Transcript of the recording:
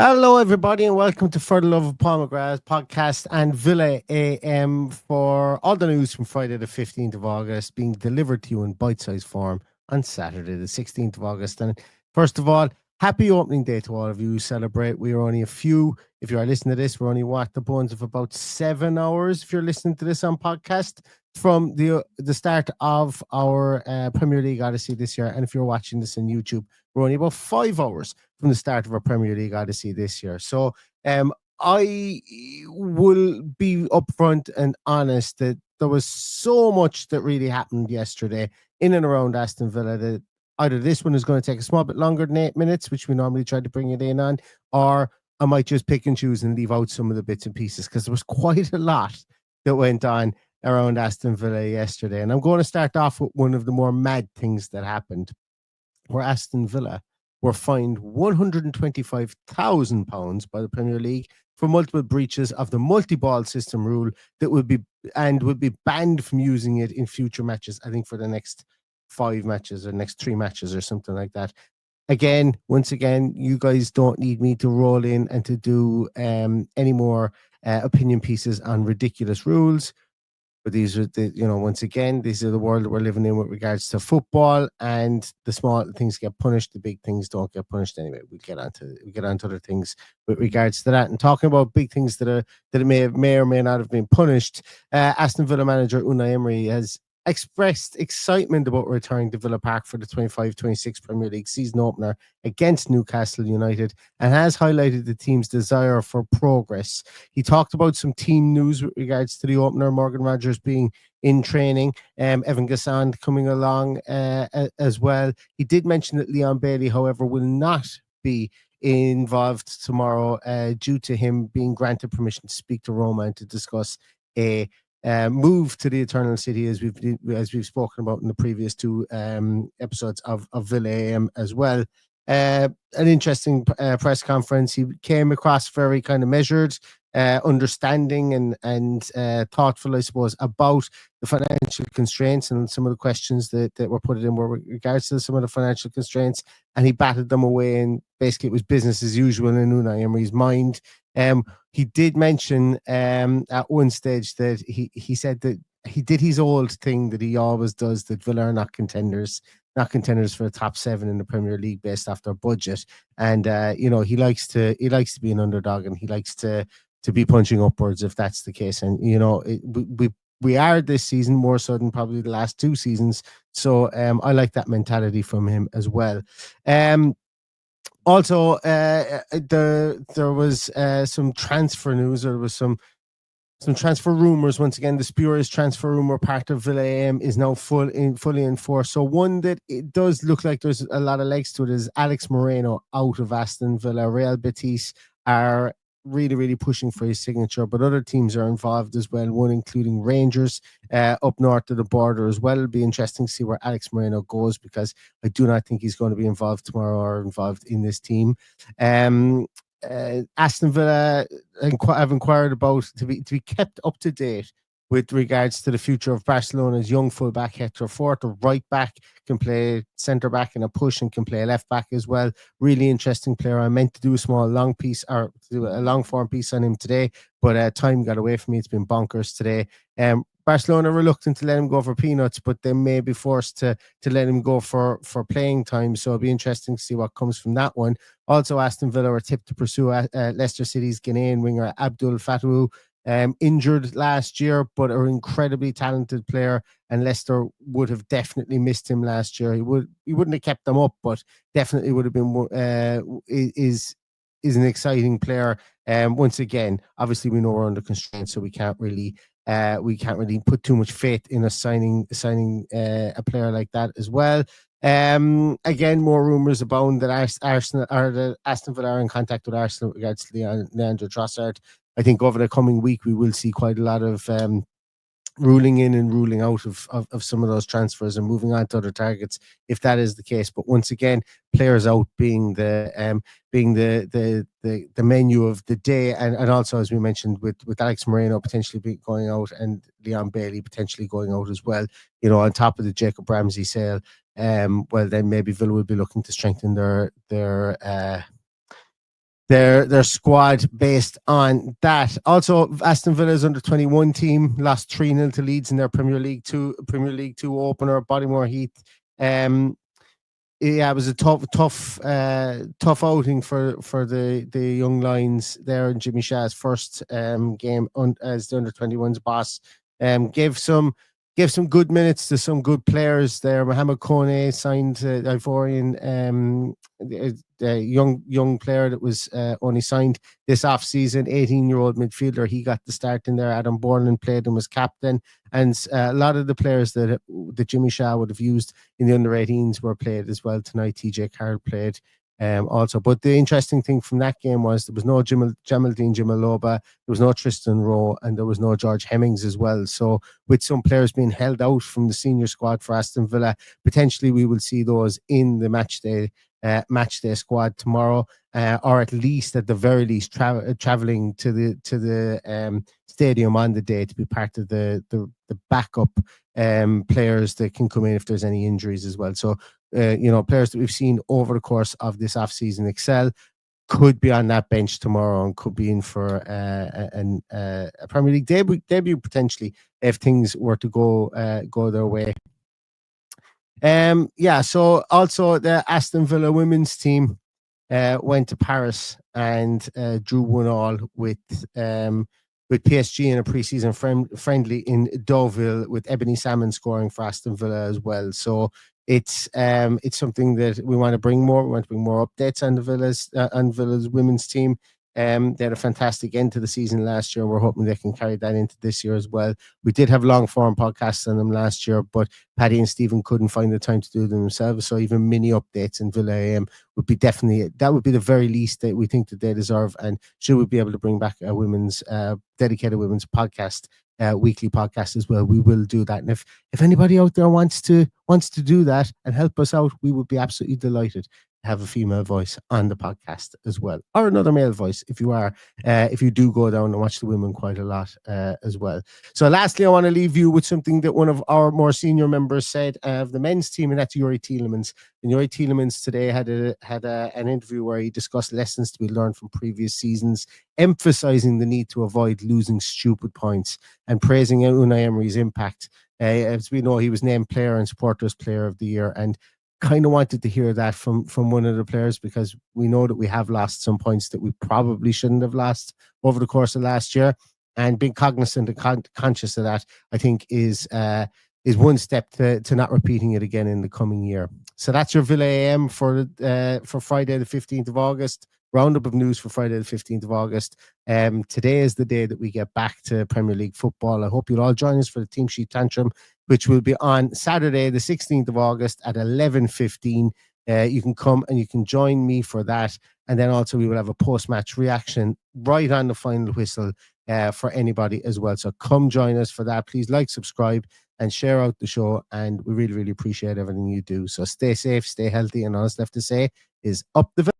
Hello, everybody, and welcome to For the Love of Paul McGrath's podcast and Villa AM for all the news from Friday the 15th of August, being delivered to you in bite-sized form on Saturday the 16th of August. And first of all, happy opening day to all of you who celebrate. We are only a few, if you are listening to this, we're only the bones of about 7 hours, if you're listening to this on podcast, from the start of our Premier League Odyssey this year. And if you're watching this on YouTube, we're only about 5 hours from the start of our Premier League Odyssey this year. So I will be upfront and honest that there was so much that really happened yesterday in and around Aston Villa that either this one is going to take a small bit longer than 8 minutes, which we normally try to bring it in on, or I might just pick and choose and leave out some of the bits and pieces because there was quite a lot that went on around Aston Villa yesterday. And I'm going to start off with one of the more mad things that happened, where Aston Villa were fined £125,000 by the Premier League for multiple breaches of the multi-ball system rule that would be banned from using it in future matches, I think for the next 5 matches or next 3 matches or something like that. Again, once again, you guys don't need me to roll in and to do any more opinion pieces on ridiculous rules. But these are once again, these are the world that we're living in with regards to football, and the small things get punished, the big things don't get punished anyway. We'll get onto other things with regards to that. And talking about big things that may or may not have been punished, Aston Villa manager Unai Emery has expressed excitement about returning to Villa Park for the 25-26 Premier League season opener against Newcastle United, and has highlighted the team's desire for progress. He talked about some team news with regards to the opener, Morgan Rogers being in training, Evan Gassand coming along as well. He did mention that Leon Bailey, however, will not be involved tomorrow due to him being granted permission to speak to Roma and to discuss a move to the Eternal City, as we've spoken about in the previous 2 episodes of Villa AM as well. An interesting press conference. He came across very kind of measured, understanding and thoughtful, I suppose, about the financial constraints, and some of the questions that were put in were with regards to some of the financial constraints, and he batted them away, and basically it was business as usual in Unai Emery's mind. He did mention at one stage that he said that he did his old thing that he always does, that Villa are not contenders for the top 7 in the Premier League based off their budget. And he likes to be an underdog, and he likes to be punching upwards if that's the case. And we are this season more so than probably the last 2 seasons. So I like that mentality from him as well. Also, there was some transfer news. There was some transfer rumors. Once again, the spurious transfer rumor part of Villa AM is now fully in force. So one that it does look like there's a lot of legs to it is Alex Moreno out of Aston Villa. Real Betis are really, really pushing for his signature, but other teams are involved as well, one including Rangers up north of the border as well. It'll be interesting to see where Alex Moreno goes, because I do not think he's going to be involved tomorrow or involved in this team. Aston Villa have inquired about to be kept up to date with regards to the future of Barcelona's young fullback Hector Fort. A right back, can play centre back in a push and can play left back as well. Really interesting player. I meant to do a long form piece on him today, but time got away from me. It's been bonkers today. Barcelona are reluctant to let him go for peanuts, but they may be forced to let him go for playing time. So it'll be interesting to see what comes from that one. Also, Aston Villa are tipped to pursue Leicester City's Ghanaian winger Abdul Fattah, injured last year, but an incredibly talented player, and Leicester would have definitely missed him last year. He wouldn't have kept them up, but definitely would have been is an exciting player. Once again, obviously we know we're under constraints, so we can't really put too much faith in us signing a player like that as well. Again, more rumours abound that Aston Villa are in contact with Arsenal with regards to Leandro Trossard. I think over the coming week we will see quite a lot of ruling in and ruling out of some of those transfers and moving on to other targets if that is the case. But once again, players out being the menu of the day, and also, as we mentioned, with Alex Moreno potentially going out and Leon Bailey potentially going out as well, on top of the Jacob Ramsey sale. Well, then maybe Villa will be looking to strengthen their their squad based on that. Also, Aston Villa's under-21 team lost 3-0 to Leeds in their Premier League Two opener, Bodymoor Heath. Yeah, it was a tough outing for the young lions there in Jimmy Shah's first game as the under-21s boss. Gave some good minutes to some good players there. Mohamed Kone signed Ivorian, the young player that was only signed this off season, 18-year-old midfielder. He got the start in there. Adam Borland played and was captain, and a lot of the players that Jimmy Shah would have used in the under-18s were played as well tonight. TJ Carroll played also. But the interesting thing from that game was there was no Jamaldine Jimaloba, there was no Tristan Rowe, and there was no George Hemmings as well. So with some players being held out from the senior squad for Aston Villa, potentially we will see those in the match day squad tomorrow, or at least at the very least traveling to the stadium on the day to be part of the backup players that can come in if there's any injuries as well. So players that we've seen over the course of this off-season excel could be on that bench tomorrow and could be in for a Premier League debut potentially if things were to go their way. So also the Aston Villa women's team went to Paris and drew 1-1 with PSG in a pre-season friendly in Deauville, with Ebony Salmon scoring for Aston Villa as well. So it's something that we want to bring more. We want to bring more updates on Villa's women's team. They had a fantastic end to the season last year. We're hoping they can carry that into this year as well. We did have long form podcasts on them last year, but Paddy and Stephen couldn't find the time to do them themselves. So even mini updates in Villa AM would be the very least that we think that they deserve. And should we be able to bring back a women's dedicated women's podcast, weekly podcast as well, we will do that. And if anybody out there wants to do that and help us out, we would be absolutely delighted to have a female voice on the podcast as well, or another male voice if you do go down and watch the women quite a lot as well. So lastly, I want to leave you with something that one of our more senior members said of the men's team, and that's Yuri Tielemans. And Yuri Tielemans today had an interview where he discussed lessons to be learned from previous seasons, emphasizing the need to avoid losing stupid points and praising Unai Emery's impact. As we know, he was named Player and Supporters Player of the Year, and kind of wanted to hear that from one of the players, because we know that we have lost some points that we probably shouldn't have lost over the course of last year, and being cognizant and conscious of that, I think is one step to not repeating it again in the coming year. So that's your Villa AM for Friday the 15th of August. Roundup of news for Friday the 15th of August. Today is the day that we get back to Premier League football. I hope you'll all join us for the Team Sheet Tantrum, which will be on Saturday the 16th of August at 11:15. You can come and you can join me for that. And then also we will have a post-match reaction right on the final whistle for anybody as well. So come join us for that. Please like, subscribe, and share out the show. And we really, really appreciate everything you do. So stay safe, stay healthy. And all that's left to say is up the